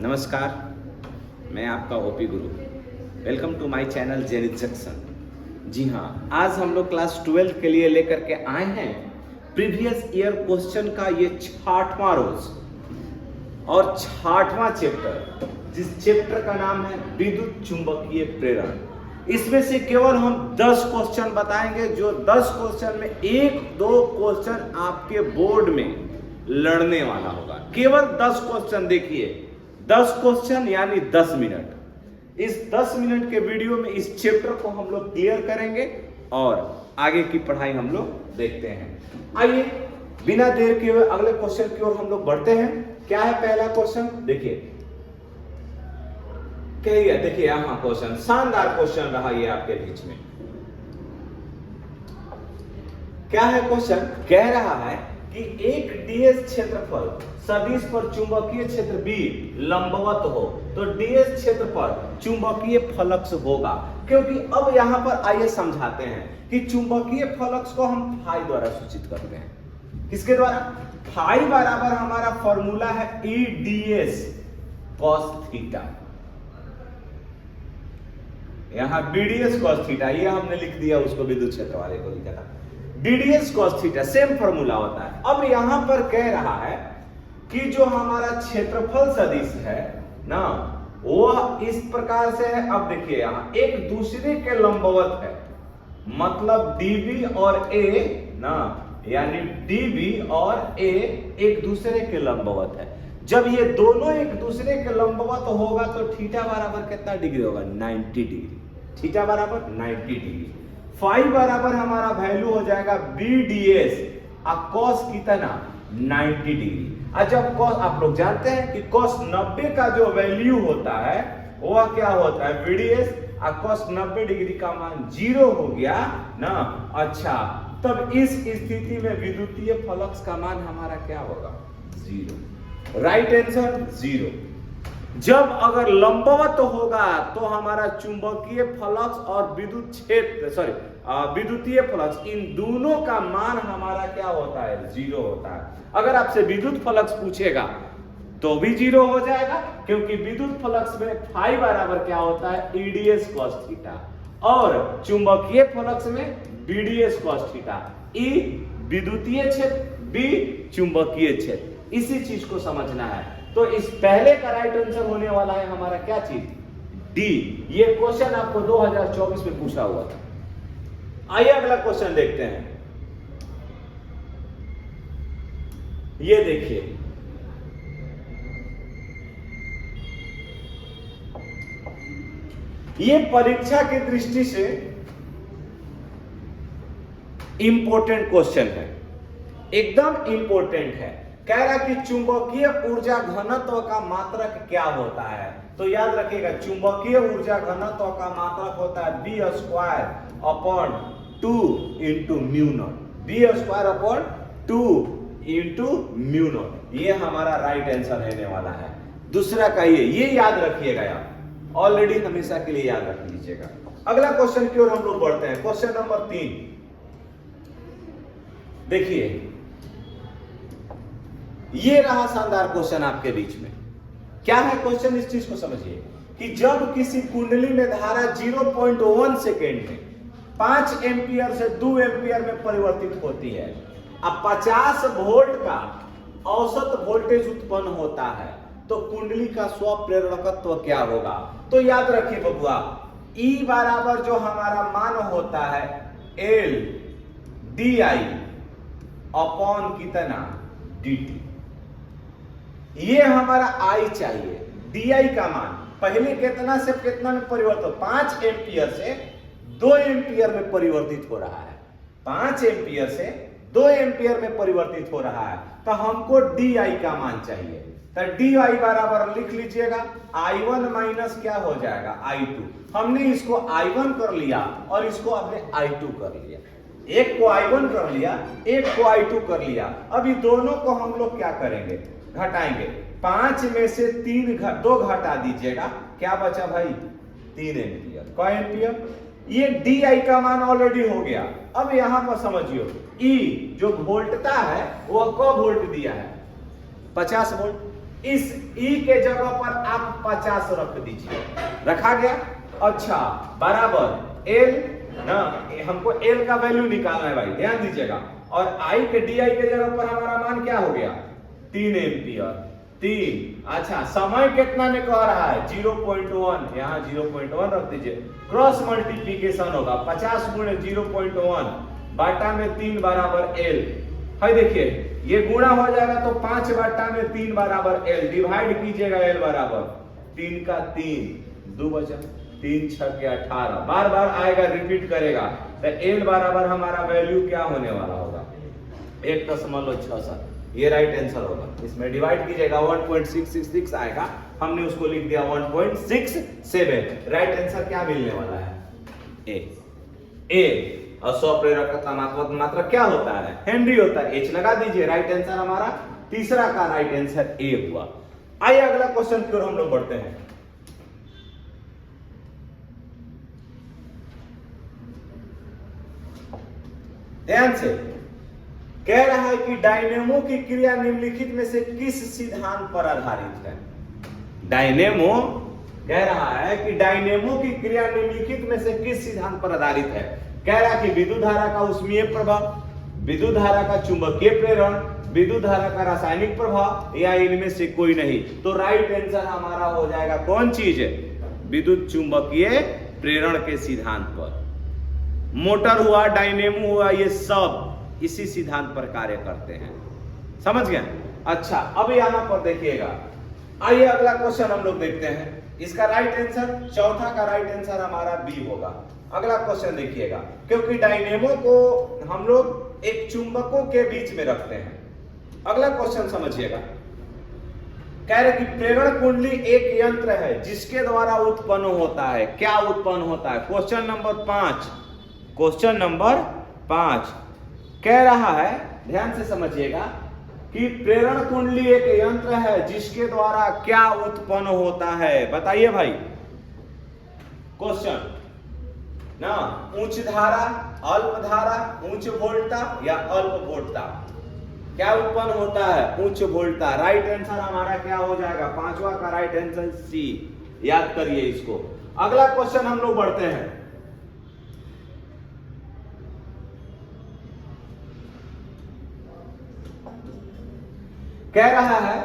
नमस्कार, मैं आपका OP Guru. Welcome to my channel Zenith Junction. जी हाँ, आज हम लोग क्लास 12 के लिए लेकर के आए हैं प्रीवियस ईयर क्वेश्चन का ये 6वां रोज और 6वां चैप्टर, जिस चैप्टर का नाम है विद्युत चुंबकीय प्रेरण। इसमें से केवल हम 10 क्वेश्चन बताएंगे, जो 10 क्वेश्चन में 1-2 क्वेश्चन आपके बोर्ड में लड़ने वाला होगा। केवल 10 क्वेश्चन देखिए, 10 क्वेश्चन यानी 10 मिनट। इस 10 मिनट के वीडियो में इस चैप्टर को हम लोग क्लियर करेंगे और आगे की पढ़ाई हम लोग देखते हैं। आइए बिना देर किए हुए अगले क्वेश्चन की ओर हम लोग बढ़ते हैं। क्या है पहला क्वेश्चन? देखिए, कहिए, देखिए यहां क्वेश्चन, शानदार क्वेश्चन रहा ये आपके बीच में। क्या है क्वेश्चन? कह रहा है कि एक डीएस क्षेत्रफल सदिश पर चुंबकीय क्षेत्र B लंबवत हो तो डीएस क्षेत्र पर चुंबकीय फ्लक्स होगा। क्योंकि अब यहां पर आइए समझाते हैं कि चुंबकीय फ्लक्स को हम फाई द्वारा सूचित करते हैं। किसके द्वारा? फाई बराबर हमारा फॉर्मूला है E ds cos थीटा। यहां BDS cos थीटा ये हमने लिख दिया, उसको विद्युत क्षेत्र वाले को लिखा था DDS cos theta, same formula होता है। अब यहां पर कह रहा है कि जो हमारा क्षेत्रफल सदिश है ना, वह इस प्रकार से है। अब देखिए यहां एक दूसरे के लंबवत है, मतलब DB और A ना, यानी DB और A एक दूसरे के लंबवत है। जब ये दोनों एक दूसरे के लंबवत होगा तो थीटा बराबर कितना डिग्री होगा? 90 डिग्री। थीटा बराबर 90 डिग्री। फाई बराबर हमारा वैल्यू हो जाएगा BDS और कॉस कितना? 90 डिग्री। और जब कॉस, आप लोग जानते हैं कि कॉस 90 का जो वैल्यू होता है वह क्या होता है? BDS। और कॉस 90 डिग्री का मान 0 हो गया ना। अच्छा, तब इस स्थिति में विद्युतीय फ्लक्स का मान हमारा क्या होगा? 0। Right answer 0। जब अगर लंबवत होगा तो हमारा चुंबकीय फ्लक्स और विद्युत क्षेत्र विद्युतीय फ्लक्स, इन दोनों का मान हमारा क्या होता है? 0 होता है। अगर आपसे विद्युत फ्लक्स पूछेगा तो भी 0 हो जाएगा, क्योंकि विद्युत फ्लक्स में फाई बराबर क्या होता है? EDS cos थीटा, और चुंबकीय फ्लक्स में BDS cos थीटा। E विद्युतीय क्षेत्र, B चुंबकीय क्षेत्र। इसी चीज को समझना है। तो इस पहले का राइट आंसर होने वाला है हमारा क्या चीज? डी। ये क्वेश्चन आपको 2024 में पूछा हुआ था। आइए अगला क्वेश्चन देखते हैं। ये देखिए, ये परीक्षा की दृष्टि से इंपॉर्टेंट क्वेश्चन है, एकदम इंपॉर्टेंट है। कह रहा कि चुंबकीय ऊर्जा घनत्व का मात्रक क्या होता है? तो याद रखिएगा, चुंबकीय ऊर्जा घनत्व का मात्रक होता है B² upon 2 into mu naught. B² upon 2 into mu naught. ये हमारा राइट आंसर रहने वाला है। दूसरा का ये याद रखिएगा, आप ऑलरेडी हमेशा के लिए याद रख लीजिएगा। अगला क्वेश्चन की ओर हम लोग बढ़ते हैं। क्वेश्चन नंबर 3 देखिए, ये रहा शानदार क्वेश्चन आपके बीच में। क्या है क्वेश्चन? इस चीज को समझिए कि जब किसी कुंडली में धारा 0.1 सेकेंड में 5 एम्पियर से 2 एम्पियर में परिवर्तित होती है, अब 50 वोल्ट का औसत वोल्टेज उत्पन्न होता है, तो कुंडली का स्वप्रेरणकत्व क्या होगा? तो याद रखिए बबुआ, E बराबर जो हमारा मान होता है L DI अपॉन कितना? DT। ये हमारा I चाहिए। DI का मान पहले कितना से कितना में परिवर्तित? 5 एम्पियर से 2 एम्पियर में परिवर्तित हो रहा है। 5 एम्पियर से 2 एम्पियर में परिवर्तित हो रहा है, तो हमको DI का मान चाहिए। तो DI बराबर लिख लीजिएगा, I1 माइनस क्या हो जाएगा? I2। हमने इसको I1 कर लिया और इसको हमने I2 कर लिया। एक को I1 कर लिया, एक को I2 कर लिया। अभी दोनों को हम लोग क्या करेंगे? घटाएंगे। 5 में से 2 घटा दीजिएगा, क्या बचा भाई? 3 एम्पियर। क एम्पियर? ये DI का मान ऑलरेडी हो गया। अब यहां पर समझियो, E जो वोल्टता है वह क वोल्ट दिया है? 50 वोल्ट। इस ई के जगह पर आप 50 रख दीजिए, रखा गया। अच्छा बराबर एल ना, हमको एल का वैल्यू निकालना है भाई, ध्यान दीजिएगा। और आई के डी आई के जगह पर हमारा मान क्या हो गया 3 एम्पियर 3। अच्छा समय कितना में कह रहा है 0.1, यहाँ 0.1 रख दीजिए। क्रॉस मल्टीप्लीकेशन होगा 50 गुणे 0.1 बाटा में 3 बराबर एल है। देखिए ये गुणा हो जाएगा तो 5 बाटा में 3 बराबर एल, डिवाइड कीजिएगा एल बराबर 3 का 3 2 बचा 3 6 के 18, बार बार आएगा रिपीट करेगा तो एल बराबर हमारा वैल्यू क्या होने वाला होगा 1.67। ये राइट आंसर होगा। इसमें डिवाइड कीजिएगा 1.666 आएगा, हमने उसको लिख दिया 1.67। राइट आंसर क्या मिलने वाला है ए। और 100 प्रेरक का मात्रा क्या होता है हेनरी होता है, एच लगा दीजिए। राइट आंसर हमारा तीसरा का राइट आंसर ए हुआ। आइए अगला क्वेश्चन की ओर हम लोग बढ़ते हैं। ध्यान से कह रहा है कि डायनेमो की क्रिया निम्नलिखित में से किस सिद्धांत पर आधारित है। डायनेमो कह रहा है कि डायनेमो की क्रिया निम्नलिखित में से किस सिद्धांत पर आधारित है। कह रहा है कि विद्युत धारा का ऊष्मीय प्रभाव, विद्युत धारा का चुंबकीय प्रेरण, विद्युत धारा का रासायनिक प्रभाव या इनमें से कोई नहीं। तो राइट आंसर हमारा हो जाएगा कौन चीज है विद्युत चुंबकीय प्रेरण के सिद्धांत पर। मोटर हुआ डायनेमो हुआ ये सब इसी सिद्धांत पर कार्य करते हैं, समझ गए। अच्छा अब यहां पर देखिएगा, आइए अगला क्वेश्चन हम लोग देखते हैं। इसका राइट आंसर चौथा का राइट आंसर हमारा बी होगा। अगला क्वेश्चन देखिएगा, क्योंकि डायनेमो को हम लोग एक चुंबकों के बीच में रखते हैं। अगला क्वेश्चन समझिएगा, कह रहे कि प्रेरण कुंडली एक यंत्र है जिसके द्वारा उत्पन्न होता है। क्या उत्पन्न होता है? क्वेश्चन नंबर 5, क्वेश्चन नंबर 5 कह रहा है, ध्यान से समझिएगा कि प्रेरण कुंडली एक यंत्र है जिसके द्वारा क्या उत्पन्न होता है। बताइए भाई क्वेश्चन ना, उच्च धारा, अल्प धारा, उच्च वोल्टता या अल्प वोल्टता, क्या उत्पन्न होता है? उच्च वोल्टता। राइट आंसर हमारा क्या हो जाएगा? पांचवा का राइट आंसर सी। याद करिए इसको। अगला क्वेश्चन हम लोग बढ़ते हैं। कह रहा है,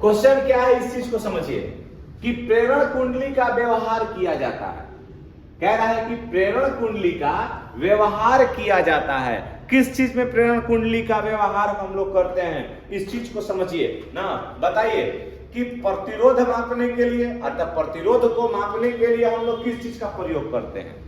क्वेश्चन क्या है इस चीज को समझिए कि प्रेरण कुंडली का व्यवहार किया जाता है। कह रहा है कि प्रेरण कुंडली का व्यवहार किया जाता है। किस चीज में प्रेरण कुंडली का व्यवहार हम लोग करते हैं, इस चीज को समझिए ना। बताइए कि प्रतिरोध मापने के लिए अर्थात प्रतिरोध को मापने के लिए हम लोग किस चीज का प्रयोग करते हैं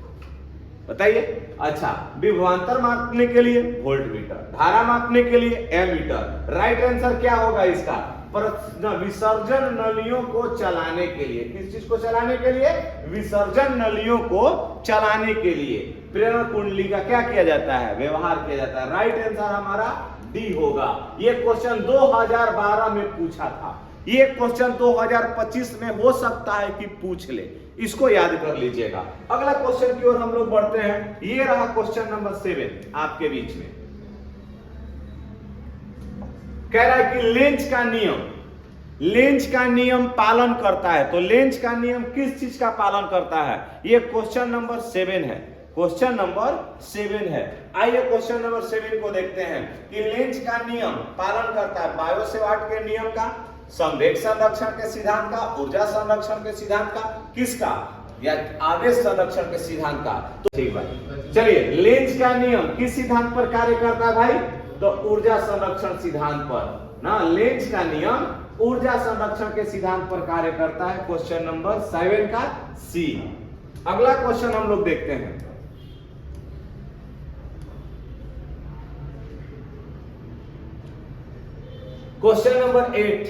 बताइए। अच्छा विभवांतर मापने के लिए वोल्टमीटर, धारा मापने के लिए एमीटर। राइट आंसर क्या होगा इसका? विसर्जन नलियों को चलाने के लिए। किस चीज को चलाने के लिए? विसर्जन नलियों को चलाने के लिए प्रेरण कुंडली का क्या किया जाता है? व्यवहार किया जाता है। राइट आंसर हमारा डी होगा। ये क्वेश्चन 2012 में पूछा था, ये क्वेश्चन 2025 में हो सकता है कि पूछ ले, इसको याद कर लीजिएगा। अगला क्वेश्चन की ओर हम लोग बढ़ते हैं। ये रहा क्वेश्चन नंबर 7 आपके बीच में। कह रहा है कि लेंज का नियम, लेंज का नियम पालन करता है। तो लेंज का नियम किस चीज का पालन करता है? ये क्वेश्चन नंबर 7 है। क्वेश्चन नंबर 7 है। आइए क्वेश्चन नंबर 7 को देखते हैं कि लेंज का नियम पालन करता है बायो सेवार्ट के नियम का, संवेग संरक्षण के सिद्धांत का, ऊर्जा संरक्षण के सिद्धांत का, किसका? या आवेश संरक्षण के सिद्धांत का। तो ठीक भाई, चलिए लेंज का नियम किस सिद्धांत पर कार्य करता है भाई? तो ऊर्जा संरक्षण सिद्धांत पर ना। लेंज का नियम ऊर्जा संरक्षण के सिद्धांत पर कार्य करता है। क्वेश्चन नंबर 7 का सी। अगला क्वेश्चन हम लोग देखते हैं। क्वेश्चन नंबर 8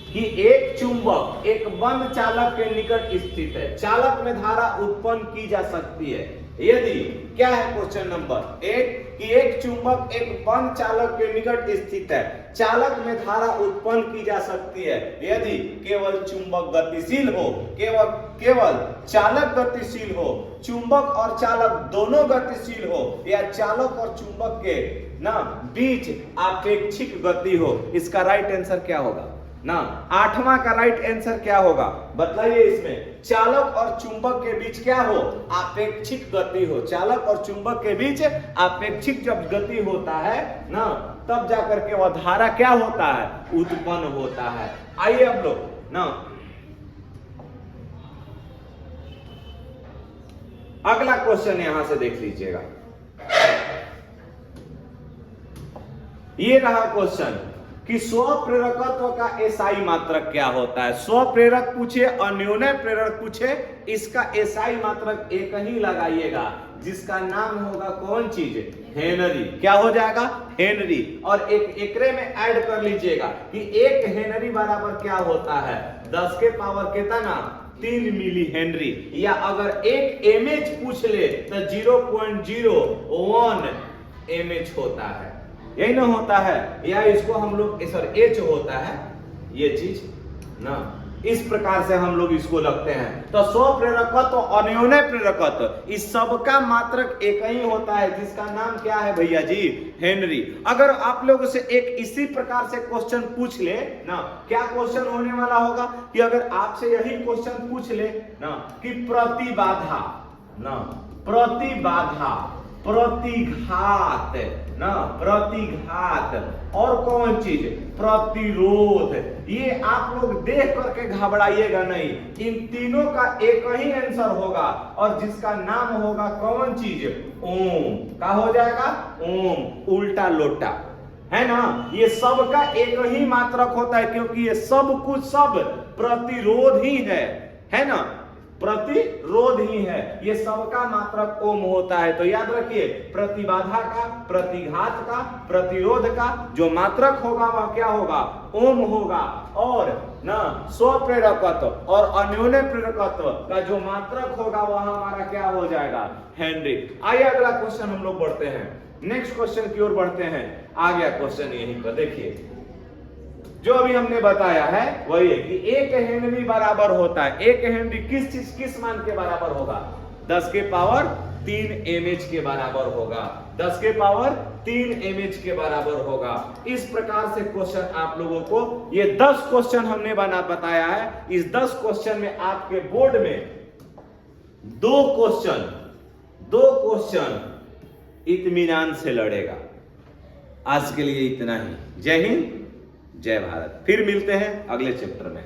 कि एक चुंबक एक बंद चालक के निकट स्थित है, चालक में धारा उत्पन्न की जा सकती है। यदि क्या है क्वेश्चन नंबर 8 कि एक चुंबक एक बंद चालक के निकट स्थित है, चालक में धारा उत्पन्न की जा सकती है यदि केवल चुंबक गतिशील हो, केवल चालक गतिशील हो, चुंबक और चालक दोनों गतिशील हो, या चालक और चुंबक के ना बीच आपेक्षिक गति हो। इसका राइट आंसर क्या होगा ना? 8वां का राइट आंसर क्या होगा बताइए? इसमें चालक और चुंबक के बीच क्या हो? आपेक्षिक गति हो। चालक और चुंबक के बीच आपेक्षिक जब गति होता है ना, तब जाकर के वह धारा क्या होता है? उत्पन्न होता है। आइए अब लोग ना अगला क्वेश्चन यहां से देख लीजिएगा। ये रहा क्वेश्चन कि स्वप्रेरकत्व का एसआई मात्रक क्या होता है। स्वप्रेरक पूछे, अन्योन्य प्रेरक पूछे, इसका एसआई मात्रक एक ही लगाइएगा जिसका नाम होगा कौन चीज? हेनरी। क्या हो जाएगा? हेनरी। और एक एकरे में ऐड कर लीजिएगा कि 1 हेनरी बराबर क्या होता है? 10 के पावर कितना? 3 मिली हेनरी। या अगर 1 एमएच पूछ ले तो 0.01 एमएच होता है। यही ना होता है? या इसको हम लोग सर एच होता है ये चीज ना, इस प्रकार से हम लोग इसको लगते हैं। तो स्वप्रेरकत्व और अन्योन्य प्रेरकत्व इस सब का मात्रक एक ही होता है जिसका नाम क्या है भैया जी? हेनरी। अगर आप लोगों से एक इसी प्रकार से क्वेश्चन पूछ ले ना, क्या क्वेश्चन होने वाला होगा कि अगर आपसे यही क्वेश्चन पूछ ले ना कि प्रतिबाधा ना, प्रतिबाधा, प्रतिघात ना, प्रतिघात और कौन चीज? प्रतिरोध। ये आप लोग देख करके घबराइएगा नहीं, इन तीनों का एक ही आंसर होगा और जिसका नाम होगा कौन चीज? ओम। का हो जाएगा? ओम। उल्टा लोटा है ना। ये सब का एक ही मात्रक होता है क्योंकि ये सब कुछ सब प्रतिरोध ही है ना, प्रतिरोध ही है। ये सबका मात्रक ओम होता है। तो याद रखिए, प्रतिबाधा का, प्रतिघात का, प्रतिरोध का जो मात्रक होगा वह क्या होगा? ओम होगा। और ना स्वप्रेरकत्व और अन्योन्य प्रेरकत्व का जो मात्रक होगा वह हमारा क्या हो जाएगा? हेनरी। आइए अगला क्वेश्चन हम लोग बढ़ते हैं, नेक्स्ट क्वेश्चन की ओर बढ़ते हैं। आ गया क्वेश्चन यहीं पर, देखिए जो अभी हमने बताया है वही है कि 1 हेनरी बराबर होता है। 1 हेनरी किस चीज, किस मान के बराबर होगा? 10 के पावर 3 एमएच के बराबर होगा। 10 के पावर 3 एमएच के बराबर होगा। इस प्रकार से क्वेश्चन आप लोगों को, ये 10 क्वेश्चन हमने बताया है। इस 10 क्वेश्चन में आपके बोर्ड में 2 क्वेश्चन इत्मीनान से लड़ेगा। आज के लिए इतना ही। जय हिंद, जय भारत। फिर मिलते हैं अगले चैप्टर में।